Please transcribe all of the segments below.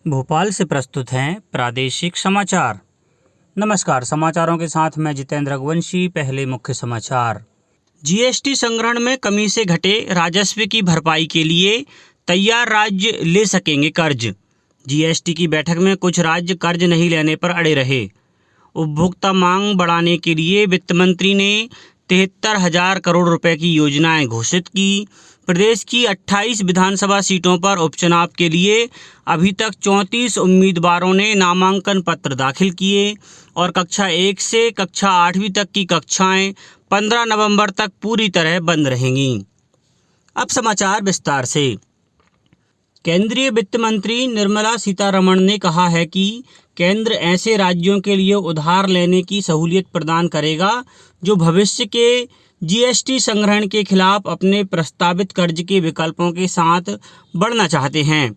भोपाल से प्रस्तुत हैं प्रादेशिक समाचार। नमस्कार, समाचारों के साथ मैं जितेंद्र रघुवंशी। पहले मुख्य समाचार। जीएसटी संग्रहण में कमी से घटे राजस्व की भरपाई के लिए तैयार राज्य ले सकेंगे कर्ज। जीएसटी की बैठक में कुछ राज्य कर्ज नहीं लेने पर अड़े रहे। उपभोक्ता मांग बढ़ाने के लिए वित्त मंत्री ने 73,000 करोड़ रुपए की योजनाएं घोषित की। प्रदेश की 28 विधानसभा सीटों पर उपचुनाव के लिए अभी तक 34 उम्मीदवारों ने नामांकन पत्र दाखिल किए और कक्षा 1 से कक्षा 8वीं तक की कक्षाएं 15 नवंबर तक पूरी तरह बंद रहेंगी। अब समाचार विस्तार से। केंद्रीय वित्त मंत्री निर्मला सीतारमण ने कहा है कि केंद्र ऐसे राज्यों के लिए उधार लेने की सहूलियत प्रदान करेगा जो भविष्य के जीएसटी संग्रहण के खिलाफ अपने प्रस्तावित कर्ज के विकल्पों के साथ बढ़ना चाहते हैं।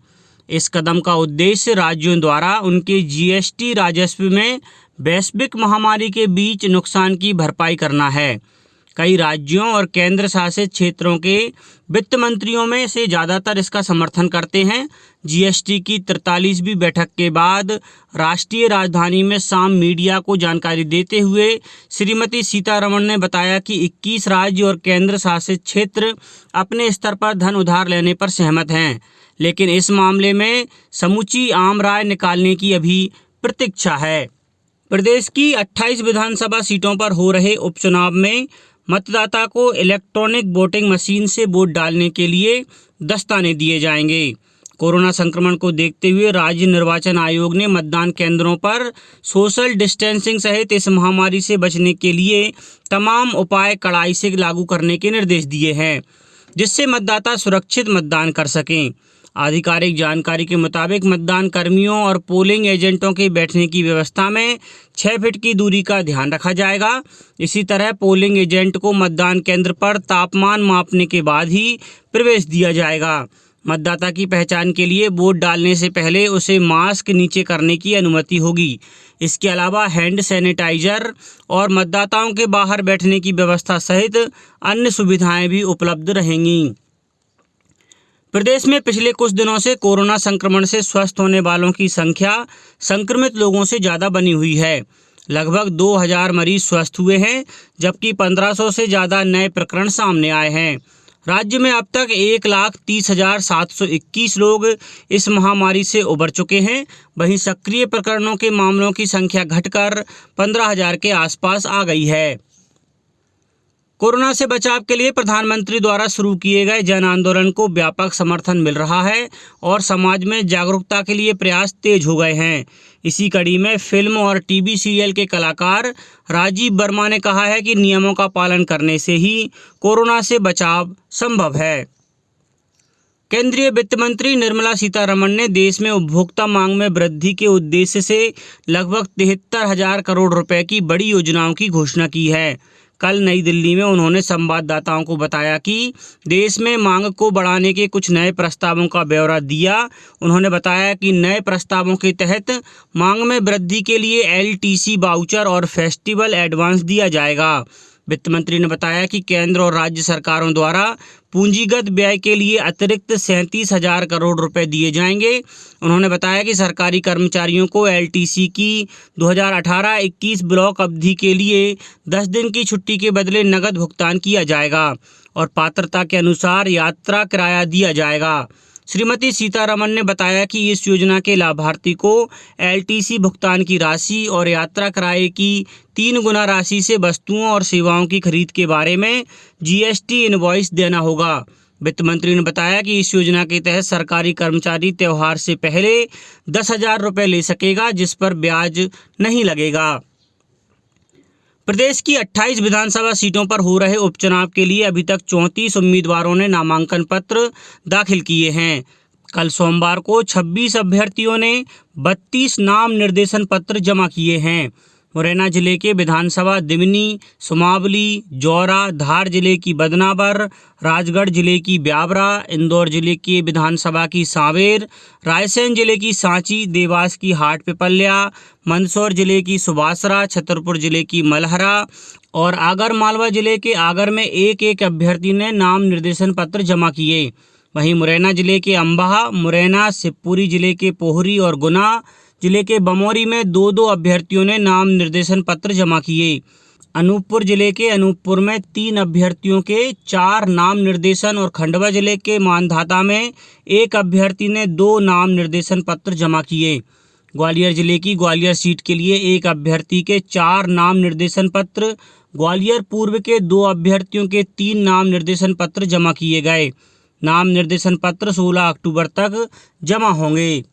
इस कदम का उद्देश्य राज्यों द्वारा उनके जीएसटी राजस्व में वैश्विक महामारी के बीच नुकसान की भरपाई करना है। कई राज्यों और केंद्र शासित क्षेत्रों के वित्त मंत्रियों में से ज़्यादातर इसका समर्थन करते हैं। जीएसटी की 43वीं बैठक के बाद राष्ट्रीय राजधानी में शाम मीडिया को जानकारी देते हुए श्रीमती सीतारमण ने बताया कि 21 राज्य और केंद्र शासित क्षेत्र अपने स्तर पर धन उधार लेने पर सहमत हैं, लेकिन इस मामले में समूची आम राय निकालने की अभी प्रतीक्षा है। प्रदेश की 28 विधानसभा सीटों पर हो रहे उपचुनाव में मतदाता को इलेक्ट्रॉनिक वोटिंग मशीन से वोट डालने के लिए दस्ताने दिए जाएंगे। कोरोना संक्रमण को देखते हुए राज्य निर्वाचन आयोग ने मतदान केंद्रों पर सोशल डिस्टेंसिंग सहित इस महामारी से बचने के लिए तमाम उपाय कड़ाई से लागू करने के निर्देश दिए हैं, जिससे मतदाता सुरक्षित मतदान कर सकें। आधिकारिक जानकारी के मुताबिक मतदान कर्मियों और पोलिंग एजेंटों के बैठने की व्यवस्था में 6 फीट की दूरी का ध्यान रखा जाएगा। इसी तरह पोलिंग एजेंट को मतदान केंद्र पर तापमान मापने के बाद ही प्रवेश दिया जाएगा। मतदाता की पहचान के लिए वोट डालने से पहले उसे मास्क नीचे करने की अनुमति होगी। इसके अलावा हैंड सैनिटाइजर और मतदाताओं के बाहर बैठने की व्यवस्था सहित अन्य सुविधाएं भी उपलब्ध रहेंगी। प्रदेश में पिछले कुछ दिनों से कोरोना संक्रमण से स्वस्थ होने वालों की संख्या संक्रमित लोगों से ज़्यादा बनी हुई है। लगभग 2,000 मरीज स्वस्थ हुए हैं, जबकि 1,500 से ज़्यादा नए प्रकरण सामने आए हैं। राज्य में अब तक 1,30,721 लोग इस महामारी से उबर चुके हैं। वहीं सक्रिय प्रकरणों के मामलों की संख्या घटकर 15,000 के आसपास आ गई है। कोरोना से बचाव के लिए प्रधानमंत्री द्वारा शुरू किए गए जन आंदोलन को व्यापक समर्थन मिल रहा है और समाज में जागरूकता के लिए प्रयास तेज हो गए हैं। इसी कड़ी में फिल्म और टीवी सीरियल के कलाकार राजीव वर्मा ने कहा है कि नियमों का पालन करने से ही कोरोना से बचाव संभव है। केंद्रीय वित्त मंत्री निर्मला सीतारमण ने देश में उपभोक्ता मांग में वृद्धि के उद्देश्य से लगभग 73,000 करोड़ रुपए की बड़ी योजनाओं की घोषणा की है। कल नई दिल्ली में उन्होंने संवाददाताओं को बताया कि देश में मांग को बढ़ाने के कुछ नए प्रस्तावों का ब्यौरा दिया। उन्होंने बताया कि नए प्रस्तावों के तहत मांग में वृद्धि के लिए एलटीसी वाउचर और फेस्टिवल एडवांस दिया जाएगा। वित्त मंत्री ने बताया कि केंद्र और राज्य सरकारों द्वारा पूंजीगत व्यय के लिए अतिरिक्त 37,000 करोड़ रुपए दिए जाएंगे। उन्होंने बताया कि सरकारी कर्मचारियों को एलटीसी की 2018-21 ब्लॉक अवधि के लिए 10 दिन की छुट्टी के बदले नकद भुगतान किया जाएगा और पात्रता के अनुसार यात्रा किराया दिया जाएगा। श्रीमती सीतारमण ने बताया कि इस योजना के लाभार्थी को एलटीसी भुगतान की राशि और यात्रा किराए की 3 गुना राशि से वस्तुओं और सेवाओं की खरीद के बारे में जीएसटी इनवॉइस देना होगा। वित्त मंत्री ने बताया कि इस योजना के तहत सरकारी कर्मचारी त्यौहार से पहले 10,000 रुपये ले सकेगा, जिस पर ब्याज नहीं लगेगा। प्रदेश की 28 विधानसभा सीटों पर हो रहे उपचुनाव के लिए अभी तक 34 उम्मीदवारों ने नामांकन पत्र दाखिल किए हैं। कल सोमवार को 26 अभ्यर्थियों ने 32 नाम निर्देशन पत्र जमा किए हैं। मुरैना जिले के विधानसभा दिमनी, सुमावली, जौरा, धार जिले की बदनावर, राजगढ़ जिले की ब्यावरा, इंदौर जिले के विधानसभा की सांवेर, रायसेन जिले की सांची, देवास की हाट पिपल्या, मंदसौर जिले की सुबासरा, छतरपुर जिले की मलहरा और आगर मालवा जिले के आगर में एक एक अभ्यर्थी ने नाम निर्देशन पत्र जमा किए। वहीं मुरैना जिले के अम्बाहा, मुरैना, शिवपुरी जिले के पोहरी और गुना जिले के बमौरी में 2-2 अभ्यर्थियों ने नाम निर्देशन पत्र जमा किए। अनूपपुर जिले के अनूपपुर में 3 अभ्यर्थियों के 4 नाम निर्देशन और खंडवा जिले के मांधाता में 1 अभ्यर्थी ने 2 नाम निर्देशन पत्र जमा किए। ग्वालियर जिले की ग्वालियर सीट के लिए 1 अभ्यर्थी के 4 नाम निर्देशन पत्र, ग्वालियर पूर्व के 2 अभ्यर्थियों के 3 नाम निर्देशन पत्र जमा किए गए। नाम निर्देशन पत्र 16 अक्टूबर तक जमा होंगे।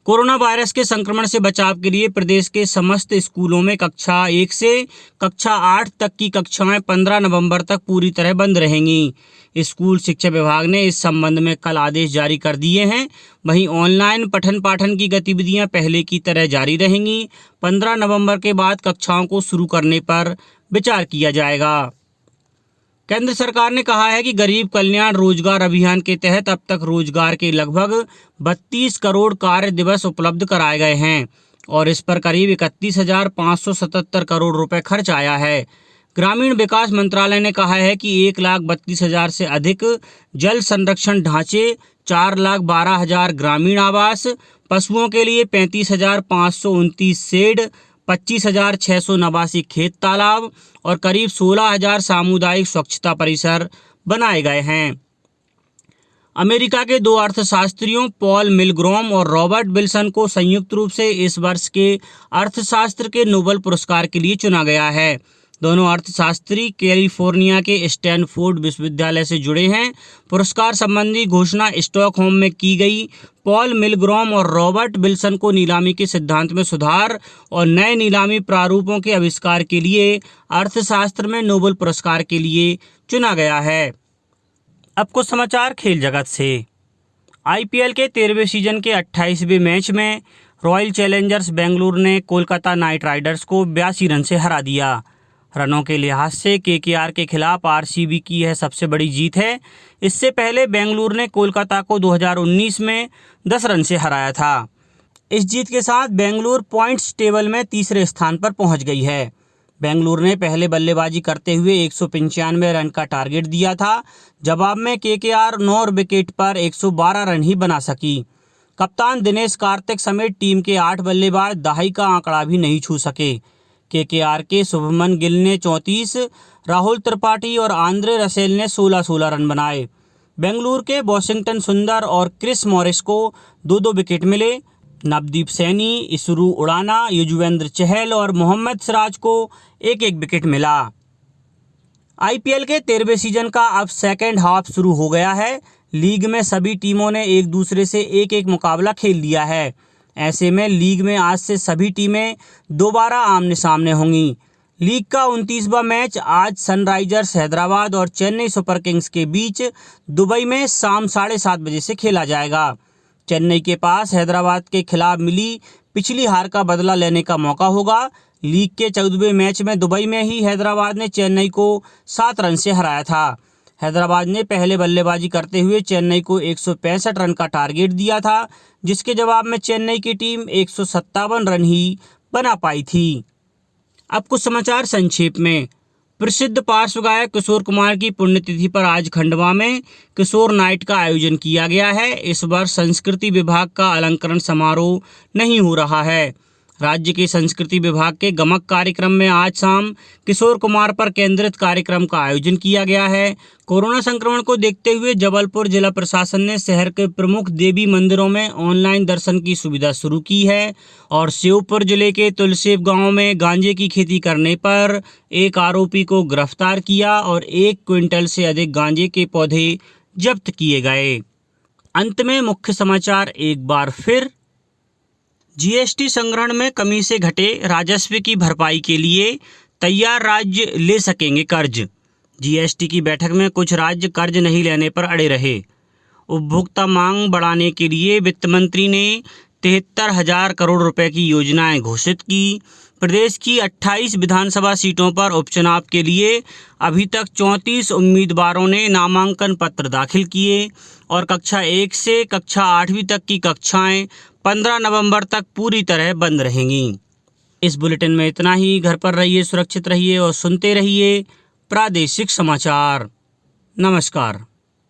कोरोना वायरस के संक्रमण से बचाव के लिए प्रदेश के समस्त स्कूलों में कक्षा 1 से कक्षा 8 तक की कक्षाएं 15 नवंबर तक पूरी तरह बंद रहेंगी। स्कूल शिक्षा विभाग ने इस संबंध में कल आदेश जारी कर दिए हैं। वहीं ऑनलाइन पठन पाठन की गतिविधियां पहले की तरह जारी रहेंगी। 15 नवंबर के बाद कक्षाओं को शुरू करने पर विचार किया जाएगा। केंद्र सरकार ने कहा है कि गरीब कल्याण रोजगार अभियान के तहत अब तक रोजगार के लगभग 32 करोड़ कार्य दिवस उपलब्ध कराए गए हैं और इस पर करीब 31,577 करोड़ रुपए खर्च आया है। ग्रामीण विकास मंत्रालय ने कहा है कि 1,32,000 से अधिक जल संरक्षण ढांचे, 4,12,000 ग्रामीण आवास, पशुओं के लिए 35,529 शेड, 25,689 खेत तालाब और करीब 16,000 सामुदायिक स्वच्छता परिसर बनाए गए हैं। अमेरिका के 2 अर्थशास्त्रियों पॉल मिलग्रॉम और रॉबर्ट विल्सन को संयुक्त रूप से इस वर्ष के अर्थशास्त्र के नोबेल पुरस्कार के लिए चुना गया है। दोनों अर्थशास्त्री कैलिफोर्निया के स्टैनफोर्ड विश्वविद्यालय से जुड़े हैं। पुरस्कार संबंधी घोषणा स्टॉकहोम में की गई। पॉल मिलग्रॉम और रॉबर्ट विल्सन को नीलामी के सिद्धांत में सुधार और नए नीलामी प्रारूपों के आविष्कार के लिए अर्थशास्त्र में नोबेल पुरस्कार के लिए चुना गया है। अब कुछ समाचार खेल जगत से। आईपीएल के 13वें सीजन के 28वें मैच में रॉयल चैलेंजर्स बेंगलुरु ने कोलकाता नाइट राइडर्स को 82 रन से हरा दिया। रनों के लिहाज से केकेआर के खिलाफ आरसीबी की यह सबसे बड़ी जीत है। इससे पहले बेंगलुरु ने कोलकाता को 2019 में 10 रन से हराया था। इस जीत के साथ बेंगलुरु पॉइंट्स टेबल में तीसरे स्थान पर पहुंच गई है। बेंगलुरु ने पहले बल्लेबाजी करते हुए 195 रन का टारगेट दिया था। जवाब में केकेआर 9 विकेट पर 112 रन ही बना सकी। कप्तान दिनेश कार्तिक समेत टीम के 8 बल्लेबाज दहाई का आंकड़ा भी नहीं छू सके। केकेआर के शुभमन गिल ने 34, राहुल त्रिपाठी और आंद्रे रसेल ने 16-16 रन बनाए। बेंगलुरु के वॉशिंगटन सुंदर और क्रिस मॉरिस को 2-2 विकेट मिले। नवदीप सैनी, इसरू उड़ाना, युजवेंद्र चहल और मोहम्मद सिराज को 1-1 विकेट मिला। आईपीएल के 13वें सीजन का अब सेकेंड हाफ शुरू हो गया है। लीग में सभी टीमों ने एक दूसरे से 1-1 मुकाबला खेल लिया है। ऐसे में लीग में आज से सभी टीमें दोबारा आमने सामने होंगी। लीग का 29वां मैच आज सनराइजर्स हैदराबाद और चेन्नई सुपर किंग्स के बीच दुबई में शाम 7:30 बजे से खेला जाएगा। चेन्नई के पास हैदराबाद के खिलाफ मिली पिछली हार का बदला लेने का मौका होगा। लीग के 14वें मैच में दुबई में ही हैदराबाद ने चेन्नई को 7 रन से हराया था। हैदराबाद ने पहले बल्लेबाजी करते हुए चेन्नई को 165 रन का टारगेट दिया था, जिसके जवाब में चेन्नई की टीम 157 रन ही बना पाई थी। अब कुछ समाचार संक्षेप में। प्रसिद्ध पार्श्व गायक किशोर कुमार की पुण्यतिथि पर आज खंडवा में किशोर नाइट का आयोजन किया गया है। इस वर्ष संस्कृति विभाग का अलंकरण समारोह नहीं हो रहा है। राज्य के संस्कृति विभाग के गमक कार्यक्रम में आज शाम किशोर कुमार पर केंद्रित कार्यक्रम का आयोजन किया गया है। कोरोना संक्रमण को देखते हुए जबलपुर जिला प्रशासन ने शहर के प्रमुख देवी मंदिरों में ऑनलाइन दर्शन की सुविधा शुरू की है और श्योपुर जिले के तुलसेब गांव में गांजे की खेती करने पर एक आरोपी को गिरफ्तार किया और 1 क्विंटल से अधिक गांजे के पौधे जब्त किए गए। अंत में मुख्य समाचार एक बार फिर। जीएसटी संग्रहण में कमी से घटे राजस्व की भरपाई के लिए तैयार राज्य ले सकेंगे कर्ज। जीएसटी की बैठक में कुछ राज्य कर्ज नहीं लेने पर अड़े रहे। उपभोक्ता मांग बढ़ाने के लिए वित्त मंत्री ने 73,000 करोड़ रुपए की योजनाएं घोषित की। प्रदेश की 28 विधानसभा सीटों पर उपचुनाव के लिए अभी तक 34 उम्मीदवारों ने नामांकन पत्र दाखिल किए और कक्षा 1 से कक्षा 8वीं तक की कक्षाएं 15 नवंबर तक पूरी तरह बंद रहेंगी। इस बुलेटिन में इतना ही। घर पर रहिए, सुरक्षित रहिए और सुनते रहिए प्रादेशिक समाचार। नमस्कार।